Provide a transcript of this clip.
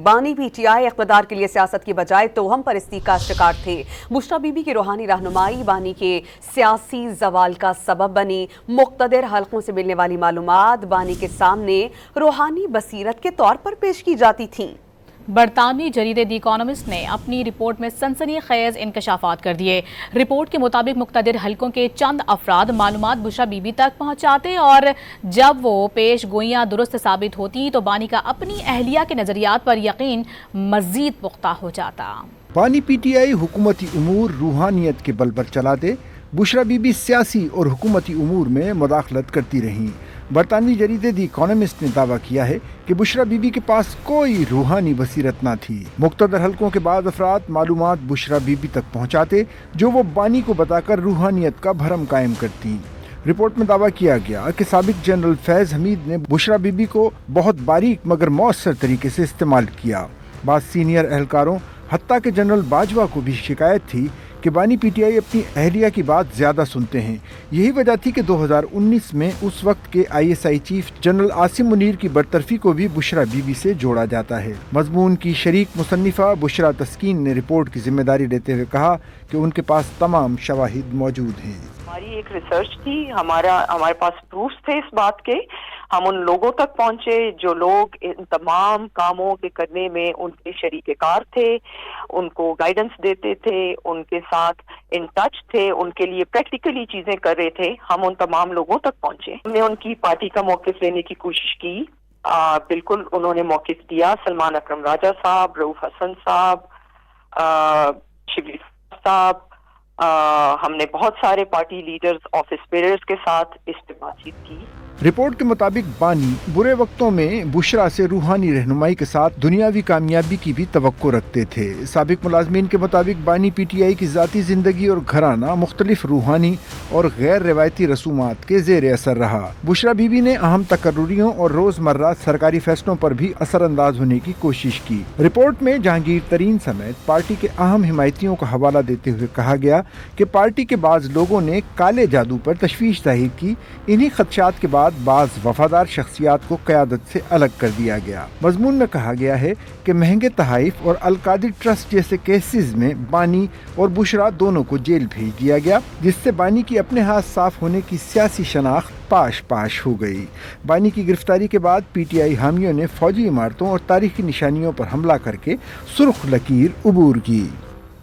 بانی P T I اقتدار کے لیے سیاست کی بجائے توہم پرستی کا شکار تھے۔ بشریٰ بی بی کی روحانی رہنمائی بانی کے سیاسی زوال کا سبب بنی۔ مقتدر حلقوں سے ملنے والی معلومات بانی کے سامنے روحانی بصیرت کے طور پر پیش کی جاتی تھیں۔ برطانوی جریدے دی اکانومسٹ نے اپنی رپورٹ میں سنسنی خیز انکشافات کر دیے۔ رپورٹ کے مطابق مقتدر حلقوں کے چند افراد معلومات بشریٰ بی بی تک پہنچاتے اور جب وہ پیش گوئیاں درست ثابت ہوتی تو بانی کا اپنی اہلیہ کے نظریات پر یقین مزید پختہ ہو جاتا۔ بانی پی ٹی آئی حکومتی امور روحانیت کے بل پر چلاتے، بشریٰ بی بی سیاسی اور حکومتی امور میں مداخلت کرتی رہیں۔ برطانوی جریدے دی اکانومسٹ نے دعویٰ کیا ہے کہ بشریٰ بی بی کے پاس کوئی روحانی بصیرت نہ تھی۔ مقتدر حلقوں کے بعض افراد معلومات بشریٰ بی بی تک پہنچاتے جو وہ بانی کو بتا کر روحانیت کا بھرم قائم کرتی۔ رپورٹ میں دعویٰ کیا گیا کہ سابق جنرل فیض حمید نے بشریٰ بی بی کو بہت باریک مگر مؤثر طریقے سے استعمال کیا۔ بعض سینئر اہلکاروں حتیٰ کہ جنرل باجوہ کو بھی شکایت تھی کہ بانی پی ٹی آئی اپنی اہلیہ کی بات زیادہ سنتے ہیں۔ یہی وجہ تھی کہ 2019 میں اس وقت کے I S I chief general Asim Munir کی برطرفی کو بھی بشریٰ بی بی سے جوڑا جاتا ہے۔ مضمون کی شریک مصنفہ بشریٰ تسکین نے رپورٹ کی ذمہ داری لیتے ہوئے کہا کہ ان کے پاس تمام شواہد موجود ہیں۔ ہماری ایک ریسرچ تھی، ہمارے پاس پروفs تھے اس بات کے۔ ہم ان لوگوں تک پہنچے جو لوگ ان تمام کاموں کے کرنے میں ان کے شریک کار تھے، ان کو گائیڈنس دیتے تھے، ان کے ساتھ ان ٹچ تھے، ان کے لیے پریکٹیکلی چیزیں کر رہے تھے۔ ہم ان تمام لوگوں تک پہنچے۔ ہم نے ان کی پارٹی کا موقف لینے کی کوشش کی۔ بالکل انہوں نے موقف دیا۔ سلمان اکرم راجہ صاحب، رؤوف حسن صاحب، شبلی صاحب، ہم نے بہت سارے پارٹی لیڈرز، آفس بیئرز کے ساتھ اس پہ بات چیت کی۔ رپورٹ کے مطابق بانی برے وقتوں میں بشریٰ سے روحانی رہنمائی کے ساتھ دنیاوی کامیابی کی بھی توقع رکھتے تھے۔ سابق ملازمین کے مطابق بانی پی ٹی آئی کی ذاتی زندگی اور گھرانہ مختلف روحانی اور غیر روایتی رسومات کے زیر اثر رہا۔ بشریٰ بی بی نے اہم تقرریوں اور روزمرہ سرکاری فیصلوں پر بھی اثر انداز ہونے کی کوشش کی۔ رپورٹ میں جہانگیر ترین سمیت پارٹی کے اہم حمایتیوں کا حوالہ دیتے ہوئے کہا گیا کہ پارٹی کے بعض لوگوں نے کالے جادو پر تشویش ظاہر کی۔ انہی خدشات کے بعد بعض وفادار شخصیات کو قیادت سے الگ کر دیا گیا۔ مضمون میں کہا گیا ہے کہ مہنگے تحائف اور القادری ٹرسٹ جیسے کیسز میں بانی اور بشریٰ دونوں کو جیل بھیج دیا گیا، جس سے بانی کی اپنے ہاتھ صاف ہونے کی سیاسی شناخت پاش ہو گئی۔ بانی کی گرفتاری کے بعد پی ٹی آئی حامیوں نے فوجی عمارتوں اور تاریخی نشانیوں پر حملہ کر کے سرخ لکیر عبور کی۔